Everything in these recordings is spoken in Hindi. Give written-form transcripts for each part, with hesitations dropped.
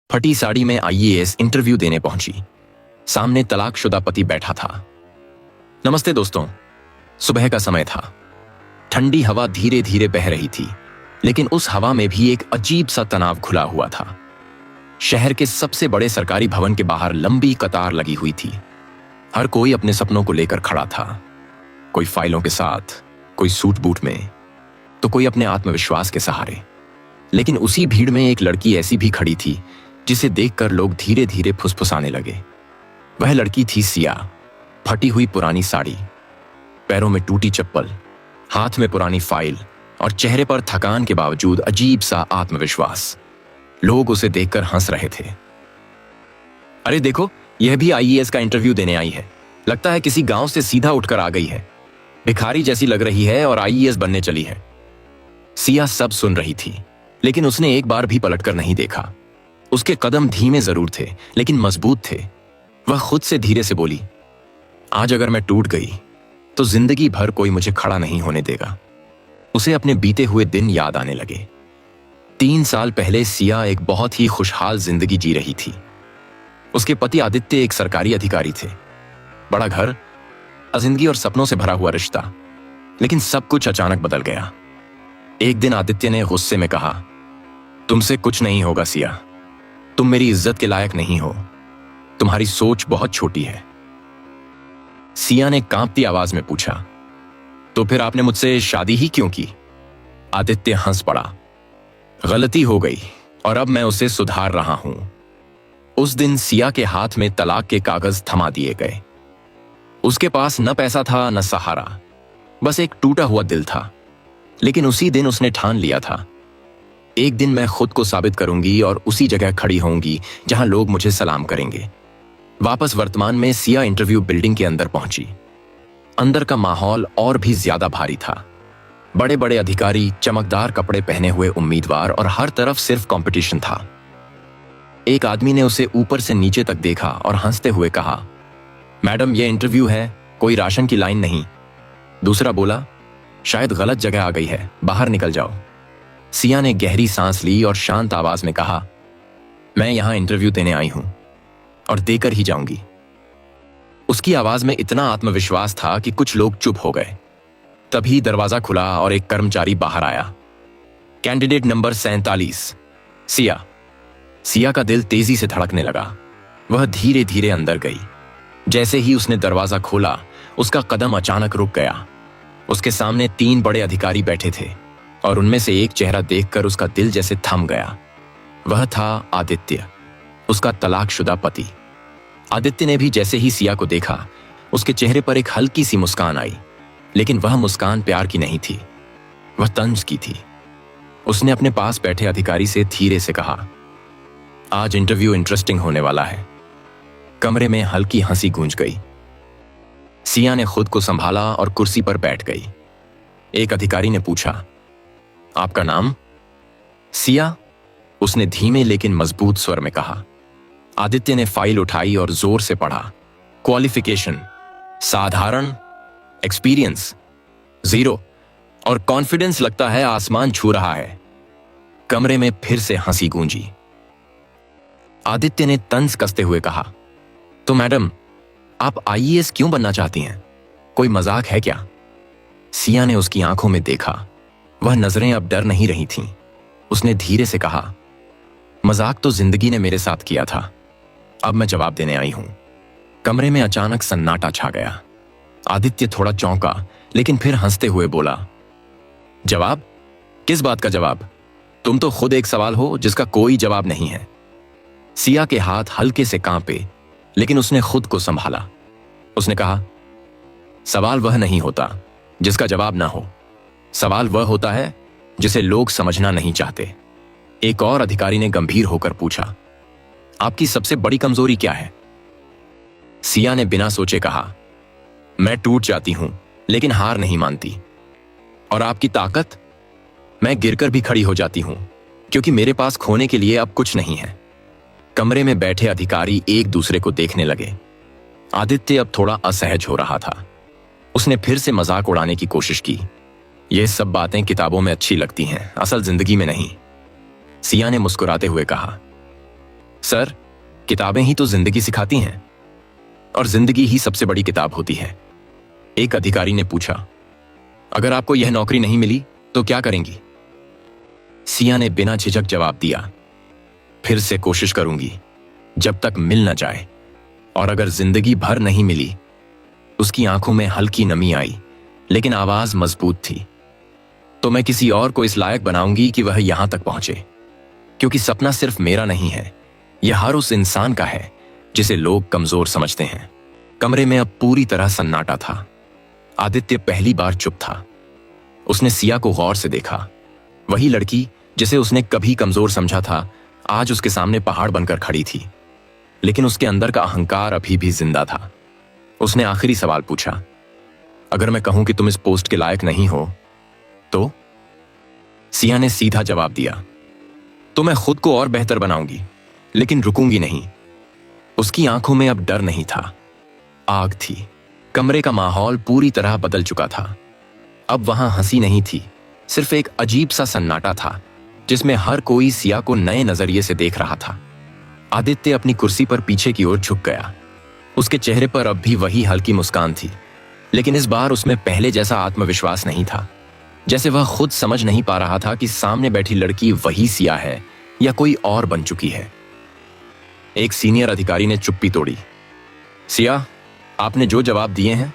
फटी साड़ी में आईएएस इंटरव्यू देने पहुंची। सामने तलाकशुदा पति बैठा था। नमस्ते दोस्तों। सुबह का समय था। ठंडी हवा धीरे धीरे बह रही थी, लेकिन उस हवा में भी एक अजीब सा तनाव घुला हुआ था। शहर के सबसे बड़े सरकारी भवन के बाहर लंबी कतार लगी हुई थी। हर कोई अपने सपनों को लेकर खड़ा था। कोई फाइलों के साथ, कोई सूट बूट में, तो कोई अपने आत्मविश्वास के सहारे। लेकिन उसी भीड़ में एक लड़की ऐसी भी खड़ी थी जिसे देखकर लोग धीरे धीरे फुसफुसाने लगे। वह लड़की थी सिया। फटी हुई पुरानी साड़ी, पैरों में टूटी चप्पल, हाथ में पुरानी फाइल और चेहरे पर थकान के बावजूद अजीब सा आत्मविश्वास। लोग उसे देखकर हंस रहे थे। अरे देखो, यह भी आईएएस का इंटरव्यू देने आई है। लगता है किसी गांव से सीधा उठकर आ गई है। भिखारी जैसी लग रही है और आईएएस बनने चली है। सिया सब सुन रही थी, लेकिन उसने एक बार भी पलटकर नहीं देखा। उसके कदम धीमे जरूर थे, लेकिन मजबूत थे। वह खुद से धीरे से बोली, आज अगर मैं टूट गई तो जिंदगी भर कोई मुझे खड़ा नहीं होने देगा। उसे अपने बीते हुए दिन याद आने लगे। 3 साल पहले सिया एक बहुत ही खुशहाल जिंदगी जी रही थी। उसके पति आदित्य एक सरकारी अधिकारी थे। बड़ा घर, जिंदगी और सपनों से भरा हुआ रिश्ता। लेकिन सब कुछ अचानक बदल गया। एक दिन आदित्य ने गुस्से में कहा, तुमसे कुछ नहीं होगा सिया। तुम मेरी इज्जत के लायक नहीं हो। तुम्हारी सोच बहुत छोटी है। सिया ने कांपती आवाज में पूछा, तो फिर आपने मुझसे शादी ही क्यों की? आदित्य हंस पड़ा। गलती हो गई और अब मैं उसे सुधार रहा हूं। उस दिन सिया के हाथ में तलाक के कागज थमा दिए गए। उसके पास न पैसा था न सहारा, बस एक टूटा हुआ दिल था। लेकिन उसी दिन उसने ठान लिया था, एक दिन मैं खुद को साबित करूंगी और उसी जगह खड़ी होंगी जहां लोग मुझे सलाम करेंगे। वापस वर्तमान में सिया इंटरव्यू बिल्डिंग के अंदर पहुंची। अंदर का माहौल और भी ज्यादा भारी था। बड़े बड़े अधिकारी, चमकदार कपड़े पहने हुए उम्मीदवार और हर तरफ सिर्फ कंपटीशन था। एक आदमी ने उसे ऊपर से नीचे तक देखा और हंसते हुए कहा, मैडम ये इंटरव्यू है, कोई राशन की लाइन नहीं। दूसरा बोला, शायद गलत जगह आ गई है, बाहर निकल जाओ। सिया ने गहरी सांस ली और शांत आवाज में कहा, मैं यहां इंटरव्यू देने आई हूं और देकर ही जाऊंगी। उसकी आवाज में इतना आत्मविश्वास था कि कुछ लोग चुप हो गए। तभी दरवाजा खुला और एक कर्मचारी बाहर आया। Candidate number 47, Siya. सिया का दिल तेजी से धड़कने लगा। वह धीरे धीरे अंदर गई। जैसे ही उसने दरवाजा खोला, उसका कदम अचानक रुक गया। उसके सामने 3 बड़े अधिकारी बैठे थे और उनमें से एक चेहरा देखकर उसका दिल जैसे थम गया। वह था आदित्य, उसका तलाकशुदा पति। आदित्य ने भी जैसे ही सिया को देखा, उसके चेहरे पर एक हल्की सी मुस्कान आई। लेकिन वह मुस्कान प्यार की नहीं थी, वह तंज की थी। उसने अपने पास बैठे अधिकारी से धीरे से कहा, आज इंटरव्यू इंटरेस्टिंग होने वाला है। कमरे में हल्की हंसी गूंज गई। सिया ने खुद को संभाला और कुर्सी पर बैठ गई। एक अधिकारी ने पूछा, आपका नाम? सिया, उसने धीमे लेकिन मजबूत स्वर में कहा। आदित्य ने फाइल उठाई और जोर से पढ़ा। क्वालिफिकेशन साधारण, एक्सपीरियंस 0 और कॉन्फिडेंस लगता है आसमान छू रहा है। कमरे में फिर से हंसी गूंजी। आदित्य ने तंज कसते हुए कहा, तो मैडम, आप आईएएस क्यों बनना चाहती हैं? कोई मजाक है क्या? सिया ने उसकी आंखों में देखा। वह नजरें अब डर नहीं रही थीं। उसने धीरे से कहा, मजाक तो जिंदगी ने मेरे साथ किया था। अब मैं जवाब देने आई हूं। कमरे में अचानक सन्नाटा छा गया। आदित्य थोड़ा चौंका, लेकिन फिर हंसते हुए बोला, जवाब? किस बात का जवाब? तुम तो खुद एक सवाल हो जिसका कोई जवाब नहीं है। सिया के हाथ हल्के से कांपे, लेकिन उसने खुद को संभाला। उसने कहा, सवाल वह नहीं होता जिसका जवाब ना हो। सवाल वह होता है जिसे लोग समझना नहीं चाहते। एक और अधिकारी ने गंभीर होकर पूछा, आपकी सबसे बड़ी कमजोरी क्या है? सिया ने बिना सोचे कहा, मैं टूट जाती हूं लेकिन हार नहीं मानती। और आपकी ताकत? मैं गिरकर भी खड़ी हो जाती हूं क्योंकि मेरे पास खोने के लिए अब कुछ नहीं है। कमरे में बैठे अधिकारी एक दूसरे को देखने लगे। आदित्य अब थोड़ा असहज हो रहा था। उसने फिर से मजाक उड़ाने की कोशिश की, ये सब बातें किताबों में अच्छी लगती हैं, असल जिंदगी में नहीं। सिया ने मुस्कुराते हुए कहा, सर, किताबें ही तो जिंदगी सिखाती हैं और जिंदगी ही सबसे बड़ी किताब होती है। एक अधिकारी ने पूछा, अगर आपको यह नौकरी नहीं मिली तो क्या करेंगी? सिया ने बिना झिझक जवाब दिया, फिर से कोशिश करूंगी जब तक मिल न जाए। और अगर जिंदगी भर नहीं मिली। उसकी आंखों में हल्की नमी आई, लेकिन आवाज मजबूत थी। तो मैं किसी और को इस लायक बनाऊंगी कि वह यहां तक पहुंचे, क्योंकि सपना सिर्फ मेरा नहीं है, यह हर उस इंसान का है जिसे लोग कमजोर समझते हैं। कमरे में अब पूरी तरह सन्नाटा था। आदित्य पहली बार चुप था। उसने सिया को गौर से देखा। वही लड़की जिसे उसने कभी कमजोर समझा था, आज उसके सामने पहाड़ बनकर खड़ी थी, लेकिन उसके अंदर का अहंकार अभी भी जिंदा था। उसने आखिरी सवाल पूछा, अगर मैं कहूं कि तुम इस पोस्ट के लायक नहीं हो तो? सिया ने सीधा जवाब दिया, तो मैं खुद को और बेहतर बनाऊंगी, लेकिन रुकूंगी नहीं। उसकी आंखों में अब डर नहीं था, आग थी। कमरे का माहौल पूरी तरह बदल चुका था। अब वहां हंसी नहीं थी, सिर्फ एक अजीब सा सन्नाटा था जिसमें हर कोई सिया को नए नजरिए से देख रहा था। आदित्य अपनी कुर्सी पर पीछे की ओर झुक गया। उसके चेहरे पर अब भी वही हल्की मुस्कान थी, लेकिन इस बार उसमें पहले जैसा आत्मविश्वास नहीं था। जैसे वह खुद समझ नहीं पा रहा था कि सामने बैठी लड़की वही सिया है या कोई और बन चुकी है। एक सीनियर अधिकारी ने चुप्पी तोड़ी। सिया, आपने जो जवाब दिए हैं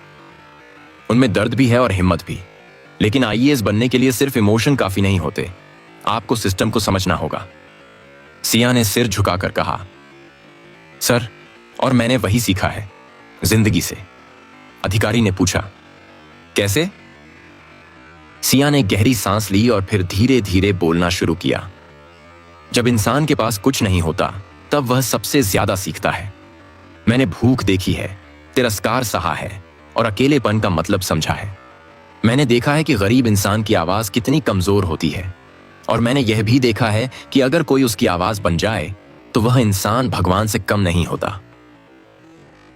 उनमें दर्द भी है और हिम्मत भी, लेकिन आईएएस बनने के लिए सिर्फ इमोशन काफी नहीं होते, आपको सिस्टम को समझना होगा। सिया ने सिर झुकाकर कहा, सर, और मैंने वही सीखा है, जिंदगी से। अधिकारी ने पूछा, कैसे? सिया ने गहरी सांस ली और फिर धीरे धीरे बोलना शुरू किया। जब इंसान के पास कुछ नहीं होता तब वह सबसे ज्यादा सीखता है। मैंने भूख देखी है, तिरस्कार सहा है और अकेलेपन का मतलब समझा है। मैंने देखा है कि गरीब इंसान की आवाज कितनी कमजोर होती है, और मैंने यह भी देखा है कि अगर कोई उसकी आवाज बन जाए तो वह इंसान भगवान से कम नहीं होता।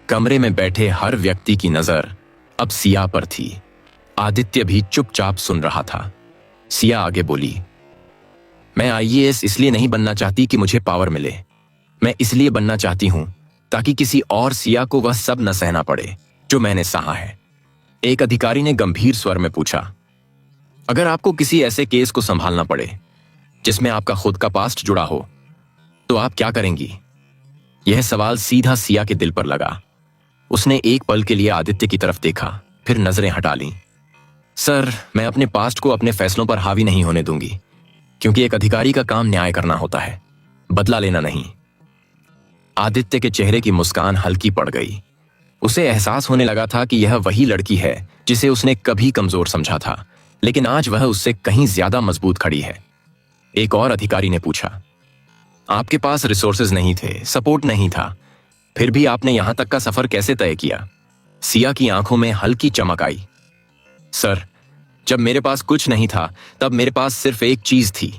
कमरे में बैठे हर व्यक्ति की नजर अब सिया पर थी। आदित्य भी चुपचाप सुन रहा था। सिया आगे बोली, मैं आईएएस इसलिए नहीं बनना चाहती कि मुझे पावर मिले, मैं इसलिए बनना चाहती हूं ताकि किसी और सिया को वह सब न सहना पड़े जो मैंने सहा है। एक अधिकारी ने गंभीर स्वर में पूछा, अगर आपको किसी ऐसे केस को संभालना पड़े जिसमें आपका खुद का पास्ट जुड़ा हो तो आप क्या करेंगी? यह सवाल सीधा सिया के दिल पर लगा। उसने एक पल के लिए आदित्य की तरफ देखा, फिर नजरें हटा लीं। सर, मैं अपने पास्ट को अपने फैसलों पर हावी नहीं होने दूंगी, क्योंकि एक अधिकारी का काम न्याय करना होता है, बदला लेना नहीं। आदित्य के चेहरे की मुस्कान हल्की पड़ गई। उसे एहसास होने लगा था कि यह वही लड़की है जिसे उसने कभी कमजोर समझा था, लेकिन आज वह उससे कहीं ज्यादा मजबूत खड़ी है। एक और अधिकारी ने पूछा, आपके पास रिसोर्सेज नहीं थे, सपोर्ट नहीं था, फिर भी आपने यहां तक का सफर कैसे तय किया? सिया की आंखों में हल्की चमक आई। सर, जब मेरे पास कुछ नहीं था तब मेरे पास सिर्फ एक चीज थी,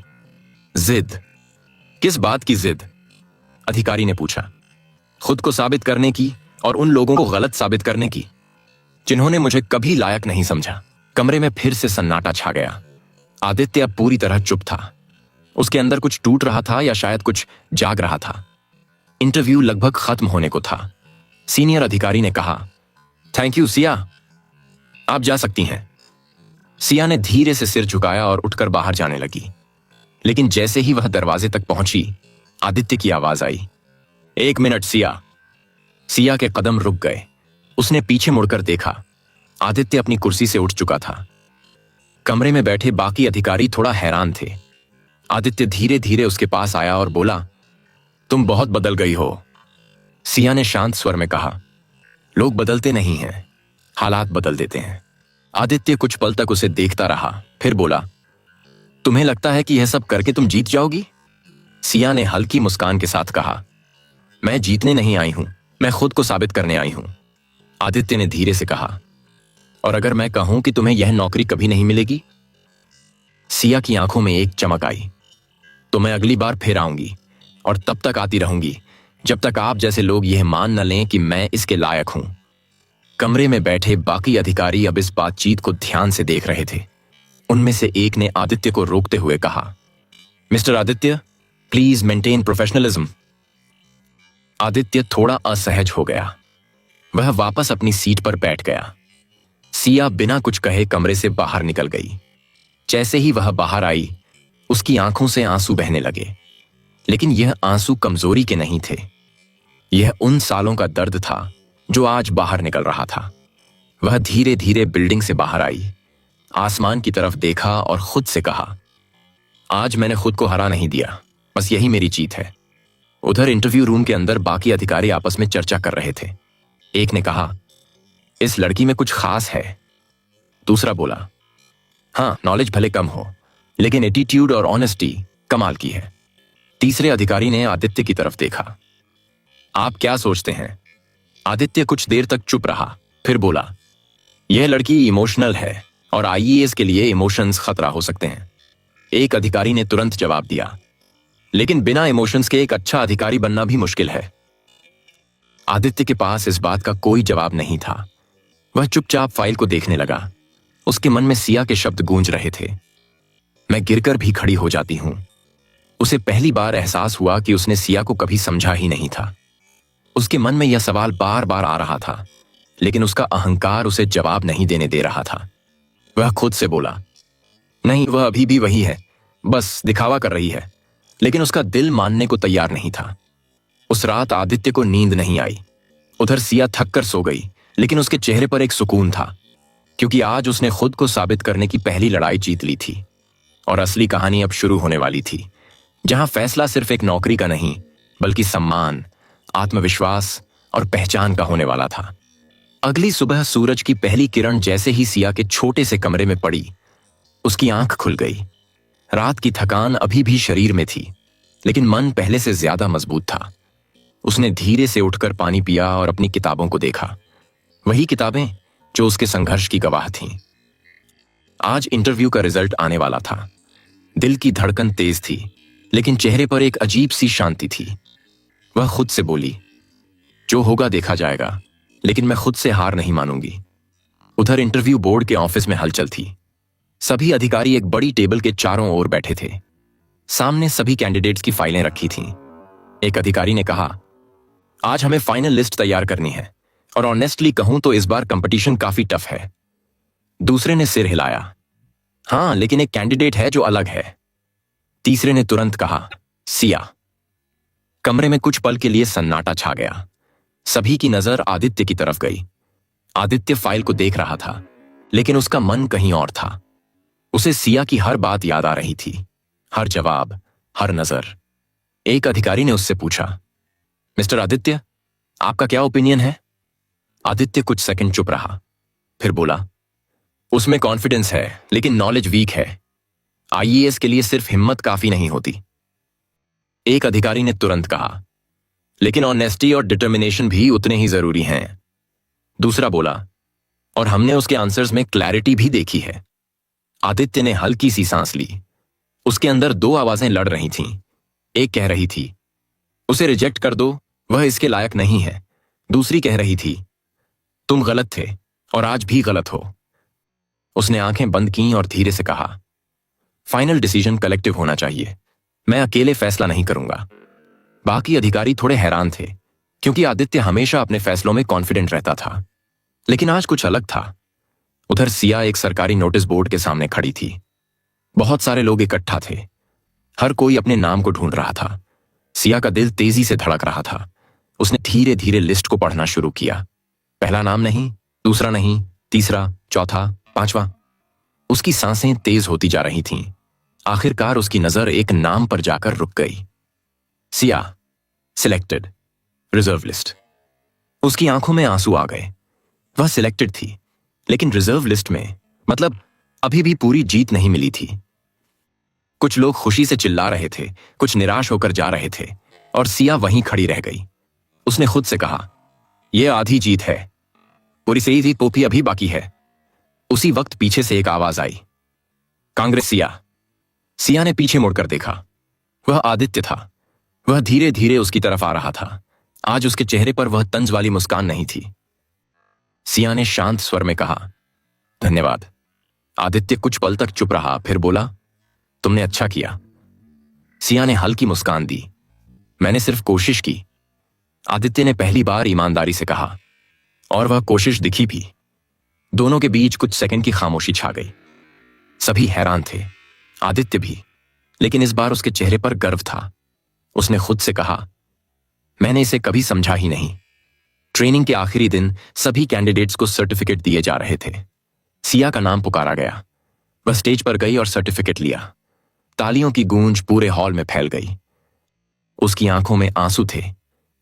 जिद। किस बात की जिद? अधिकारी ने पूछा। खुद को साबित करने की और उन लोगों को गलत साबित करने की जिन्होंने मुझे कभी लायक नहीं समझा। कमरे में फिर से सन्नाटा छा गया। आदित्य अब पूरी तरह चुप था। उसके अंदर कुछ टूट रहा था या शायद कुछ जाग रहा था। इंटरव्यू लगभग खत्म होने को था। सीनियर अधिकारी ने कहा, थैंक यू सिया, आप जा सकती हैं। सिया ने धीरे से सिर झुकाया और उठकर बाहर जाने लगी, लेकिन जैसे ही वह दरवाजे तक पहुंची, आदित्य की आवाज आई, एक मिनट सिया। सिया के कदम रुक गए। उसने पीछे मुड़कर देखा। आदित्य अपनी कुर्सी से उठ चुका था। कमरे में बैठे बाकी अधिकारी थोड़ा हैरान थे। आदित्य धीरे धीरे उसके पास आया और बोला, तुम बहुत बदल गई हो। सिया ने शांत स्वर में कहा, लोग बदलते नहीं हैं, हालात बदल देते हैं। आदित्य कुछ पल तक उसे देखता रहा, फिर बोला, तुम्हें लगता है कि यह सब करके तुम जीत जाओगी? सिया ने हल्की मुस्कान के साथ कहा, मैं जीतने नहीं आई हूं, मैं खुद को साबित करने आई हूं। आदित्य ने धीरे से कहा, और अगर मैं कहूं कि तुम्हें यह नौकरी कभी नहीं मिलेगी? सिया की आंखों में एक चमक आई, तो मैं अगली बार फिर आऊंगी, और तब तक आती रहूंगी जब तक आप जैसे लोग यह मान न लें कि मैं इसके लायक हूं। कमरे में बैठे बाकी अधिकारी अब इस बातचीत को ध्यान से देख रहे थे। उनमें से एक ने आदित्य को रोकते हुए कहा, mister Aditya, please maintain professionalism. Aditya थोड़ा असहज हो गया। वह वापस अपनी सीट पर बैठ गया। सिया बिना कुछ कहे कमरे से बाहर निकल गई। जैसे ही वह बाहर आई, उसकी आंखों से आंसू बहने लगे। लेकिन यह आंसू कमजोरी के नहीं थे। यह उन सालों का दर्द था जो आज बाहर निकल रहा था। वह धीरे धीरे बिल्डिंग से बाहर आई, आसमान की तरफ देखा और खुद से कहा, आज मैंने खुद को हरा नहीं दिया, बस यही मेरी जीत है। उधर इंटरव्यू रूम के अंदर बाकी अधिकारी आपस में चर्चा कर रहे थे। एक ने कहा, इस लड़की में कुछ खास है। दूसरा बोला, हाँ, नॉलेज भले कम हो, लेकिन एटीट्यूड और ऑनेस्टी कमाल की है। तीसरे अधिकारी ने आदित्य की तरफ देखा। आप क्या सोचते हैं? आदित्य कुछ देर तक चुप रहा, फिर बोला, यह लड़की इमोशनल है और आईएएस के लिए इमोशंस खतरा हो सकते हैं। एक अधिकारी ने तुरंत जवाब दिया, लेकिन बिना इमोशंस के एक अच्छा अधिकारी बनना भी मुश्किल है। आदित्य के पास इस बात का कोई जवाब नहीं था। वह चुपचाप फाइल को देखने लगा। उसके मन में सिया के शब्द गूंज रहे थे, मैं गिरकर भी खड़ी हो जाती हूं। उसे पहली बार एहसास हुआ कि उसने सिया को कभी समझा ही नहीं था। उसके मन में यह सवाल बार बार आ रहा था, लेकिन उसका अहंकार उसे जवाब नहीं देने दे रहा था। वह खुद से बोला, नहीं, वह अभी भी वही है, बस दिखावा कर रही है। लेकिन उसका दिल मानने को तैयार नहीं था। उस रात आदित्य को नींद नहीं आई। उधर सिया थक कर सो गई, लेकिन उसके चेहरे पर एक सुकून था, क्योंकि आज उसने खुद को साबित करने की पहली लड़ाई जीत ली थी। और असली कहानी अब शुरू होने वाली थी, जहां फैसला सिर्फ एक नौकरी का नहीं, बल्कि सम्मान, आत्मविश्वास और पहचान का होने वाला था। अगली सुबह सूरज की पहली किरण जैसे ही सिया के छोटे से कमरे में पड़ी, उसकी आंख खुल गई। रात की थकान अभी भी शरीर में थी, लेकिन मन पहले से ज्यादा मजबूत था। उसने धीरे से उठकर पानी पिया और अपनी किताबों को देखा। वही किताबें जो उसके संघर्ष की गवाह थीं। आज इंटरव्यू का रिजल्ट आने वाला था। दिल की धड़कन तेज थी, लेकिन चेहरे पर एक अजीब सी शांति थी। वह खुद से बोली, जो होगा देखा जाएगा, लेकिन मैं खुद से हार नहीं मानूंगी। उधर इंटरव्यू बोर्ड के ऑफिस में हलचल थी। सभी अधिकारी एक बड़ी टेबल के चारों ओर बैठे थे। सामने सभी कैंडिडेट्स की फाइलें रखी थीं। एक अधिकारी ने कहा, आज हमें फाइनल लिस्ट तैयार करनी है, और ऑनेस्टली कहूं तो इस बार कंपटीशन काफी टफ है। दूसरे ने सिर हिलाया, हाँ, लेकिन एक कैंडिडेट है जो अलग है। तीसरे ने तुरंत कहा, सिया। कमरे में कुछ पल के लिए सन्नाटा छा गया। सभी की नजर आदित्य की तरफ गई। आदित्य फाइल को देख रहा था, लेकिन उसका मन कहीं और था। उसे सिया की हर बात याद आ रही थी, हर जवाब, हर नजर। एक अधिकारी ने उससे पूछा, मिस्टर आदित्य, आपका क्या ओपिनियन है? आदित्य कुछ सेकंड चुप रहा, फिर बोला, उसमें कॉन्फिडेंस है, लेकिन नॉलेज वीक है। आईएएस के लिए सिर्फ हिम्मत काफी नहीं होती। एक अधिकारी ने तुरंत कहा, लेकिन ऑनेस्टी और डिटर्मिनेशन भी उतने ही जरूरी हैं। दूसरा बोला, और हमने उसके आंसर्स में क्लैरिटी भी देखी है। आदित्य ने हल्की सी सांस ली। उसके अंदर दो आवाजें लड़ रही थीं। एक कह रही थी, उसे रिजेक्ट कर दो, वह इसके लायक नहीं है। दूसरी कह रही थी, तुम गलत थे और आज भी गलत हो। उसने आंखें बंद की और धीरे से कहा, फाइनल डिसीजन कलेक्टिव होना चाहिए, मैं अकेले फैसला नहीं करूंगा। बाकी अधिकारी थोड़े हैरान थे, क्योंकि आदित्य हमेशा अपने फैसलों में कॉन्फिडेंट रहता था, लेकिन आज कुछ अलग था। उधर सिया एक सरकारी नोटिस बोर्ड के सामने खड़ी थी। बहुत सारे लोग इकट्ठा थे। हर कोई अपने नाम को ढूंढ रहा था। सिया का दिल तेजी से धड़क रहा था। उसने धीरे धीरे लिस्ट को पढ़ना शुरू किया। पहला नाम नहीं, दूसरा नहीं, तीसरा, चौथा, पांचवा। उसकी सांसें तेज होती जा रही थीं। आखिरकार उसकी नजर एक नाम पर जाकर रुक गई। Siya, selected, reserve list. उसकी आंखों में आंसू आ गए। वह सिलेक्टेड थी, लेकिन रिजर्व लिस्ट में, मतलब अभी भी पूरी जीत नहीं मिली थी। कुछ लोग खुशी से चिल्ला रहे थे, कुछ निराश होकर जा रहे थे, और सिया वहीं खड़ी रह गई। उसने खुद से कहा, यह आधी जीत है, पूरी सही थी, पोपी अभी बाकी है। उसी वक्त पीछे से एक आवाज आई, कांग्रेस सिया। सिया ने पीछे मुड़कर देखा। वह आदित्य था। वह धीरे धीरे उसकी तरफ आ रहा था। आज उसके चेहरे पर वह तंज वाली मुस्कान नहीं थी। सिया ने शांत स्वर में कहा, धन्यवाद। आदित्य कुछ पल तक चुप रहा, फिर बोला, तुमने अच्छा किया। सिया ने हल्की मुस्कान दी, मैंने सिर्फ कोशिश की। आदित्य ने पहली बार ईमानदारी से कहा, और वह कोशिश दिखी भी। दोनों के बीच कुछ सेकंड की खामोशी छा गई। सभी हैरान थे, आदित्य भी, लेकिन इस बार उसके चेहरे पर गर्व था। उसने खुद से कहा, मैंने इसे कभी समझा ही नहीं। ट्रेनिंग के आखिरी दिन सभी कैंडिडेट्स को सर्टिफिकेट दिए जा रहे थे। सिया का नाम पुकारा गया। वह स्टेज पर गई और सर्टिफिकेट लिया। तालियों की गूंज पूरे हॉल में फैल गई। उसकी आंखों में आंसू थे,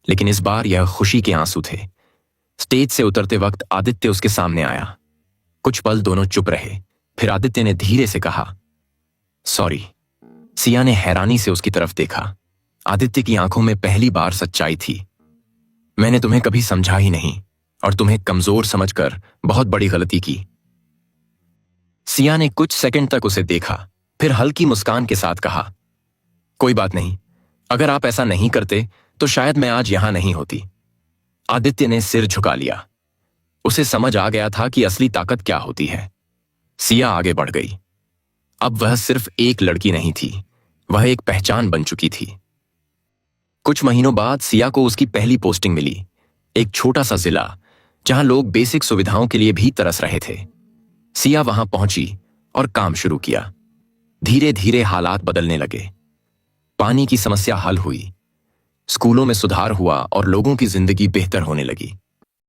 लेकिन इस बार यह खुशी के आंसू थे। स्टेज से उतरते वक्त आदित्य उसके सामने आया। कुछ पल दोनों चुप रहे। फिर आदित्य ने धीरे से कहा, सॉरी। सिया ने हैरानी से उसकी तरफ देखा। आदित्य की आंखों में पहली बार सच्चाई थी। मैंने तुम्हें कभी समझा ही नहीं और तुम्हें कमजोर समझकर बहुत बड़ी गलती की। सिया ने कुछ सेकंड तक उसे देखा, फिर हल्की मुस्कान के साथ कहा, कोई बात नहीं, अगर आप ऐसा नहीं करते तो शायद मैं आज यहां नहीं होती। आदित्य ने सिर झुका लिया। उसे समझ आ गया था कि असली ताकत क्या होती है। सिया आगे बढ़ गई। अब वह सिर्फ एक लड़की नहीं थी, वह एक पहचान बन चुकी थी। कुछ महीनों बाद सिया को उसकी पहली पोस्टिंग मिली, एक छोटा सा जिला जहां लोग बेसिक सुविधाओं के लिए भी तरस रहे थे। सिया वहां पहुंची और काम शुरू किया। धीरे धीरे हालात बदलने लगे। पानी की समस्या हल हुई, स्कूलों में सुधार हुआ और लोगों की जिंदगी बेहतर होने लगी।